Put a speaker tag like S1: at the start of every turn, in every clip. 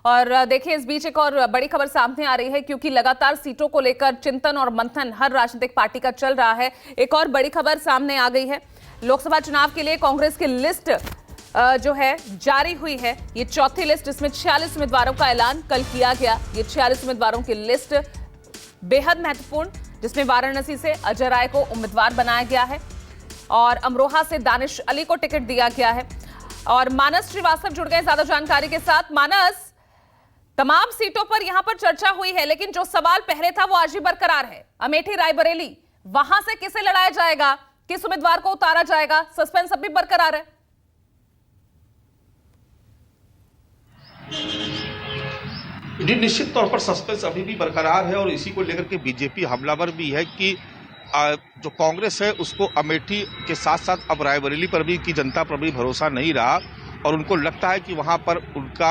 S1: और देखिए, इस बीच एक और बड़ी खबर सामने आ रही है, क्योंकि लगातार सीटों को लेकर चिंतन और मंथन हर राजनीतिक पार्टी का चल रहा है। एक और बड़ी खबर सामने आ गई है। लोकसभा चुनाव के लिए कांग्रेस की लिस्ट जो है जारी हुई है। ये चौथी लिस्ट, इसमें 46 उम्मीदवारों का ऐलान कल किया गया। ये 46 उम्मीदवारों की लिस्ट बेहद महत्वपूर्ण, जिसमें वाराणसी से अजय राय को उम्मीदवार बनाया गया है और अमरोहा से दानिश अली को टिकट दिया गया है। और मानस श्रीवास्तव जुड़ गए ज्यादा जानकारी के साथ। मानस, तमाम सीटों पर यहां पर चर्चा हुई है, लेकिन जो सवाल पहले था वो आज भी बरकरार है। अमेठी रायबरेली, वहां से किसे लड़ाया जाएगा, किस उम्मीदवार को उतारा जाएगा, सस्पेंस अभी बरकरार है।
S2: निश्चित तौर पर सस्पेंस अभी भी बरकरार है और इसी को लेकर के बीजेपी हमलावर भी है कि जो कांग्रेस है उसको अमेठी के साथ साथ अब रायबरेली पर भी की जनता पर भी भरोसा नहीं रहा और उनको लगता है कि वहां पर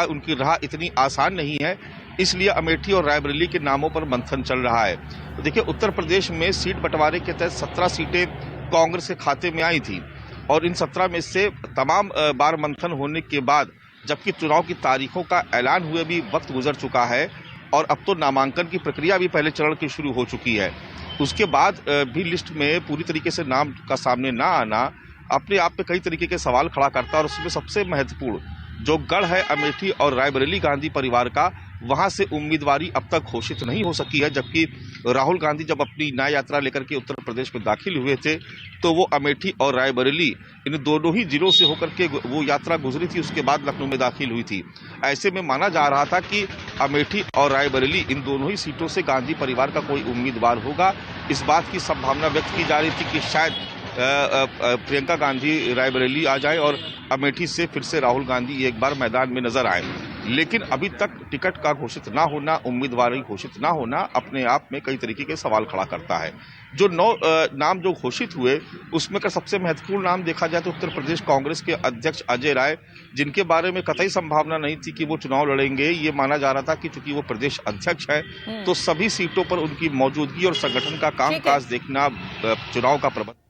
S2: उनकी राह इतनी आसान नहीं है, इसलिए अमेठी और रायबरेली के नामों पर मंथन चल रहा है। तो देखिए, उत्तर प्रदेश में सीट बंटवारे के तहत 17 सीटें कांग्रेस के खाते में आई थी और इन 17 में से तमाम बार मंथन होने के बाद, जबकि चुनाव की तारीखों का ऐलान हुए भी वक्त गुजर चुका है और अब तो नामांकन की प्रक्रिया भी पहले चरण की शुरू हो चुकी है, उसके बाद भी लिस्ट में पूरी तरीके से नाम का सामने ना आना अपने आप में कई तरीके के सवाल खड़ा करता है। और उसमें सबसे महत्वपूर्ण जो गढ़ है अमेठी और रायबरेली गांधी परिवार का, वहां से उम्मीदवारी अब तक घोषित नहीं हो सकी है। जबकि राहुल गांधी जब अपनी न्याय यात्रा लेकर के उत्तर प्रदेश में दाखिल हुए थे तो वो अमेठी और रायबरेली इन दोनों ही जिलों से होकर के वो यात्रा गुजरी थी, उसके बाद लखनऊ में दाखिल हुई थी। ऐसे में माना जा रहा था कि अमेठी और रायबरेली इन दोनों ही सीटों से गांधी परिवार का कोई उम्मीदवार होगा। इस बात की संभावना व्यक्त की जा रही थी कि शायद प्रियंका गांधी रायबरेली आ जाए और अमेठी से फिर से राहुल गांधी एक बार मैदान में नजर आए, लेकिन अभी तक टिकट का घोषित ना होना, उम्मीदवारी घोषित ना होना अपने आप में कई तरीके के सवाल खड़ा करता है। जो 9 नाम जो घोषित हुए उसमें का सबसे महत्वपूर्ण नाम देखा जाए तो उत्तर प्रदेश कांग्रेस के अध्यक्ष अजय राय, जिनके बारे में कतई संभावना नहीं थी कि वो चुनाव लड़ेंगे। ये माना जा रहा था कि चूंकि वो प्रदेश अध्यक्ष है तो सभी सीटों पर उनकी मौजूदगी और संगठन का कामकाज देखना, चुनाव का प्रबंध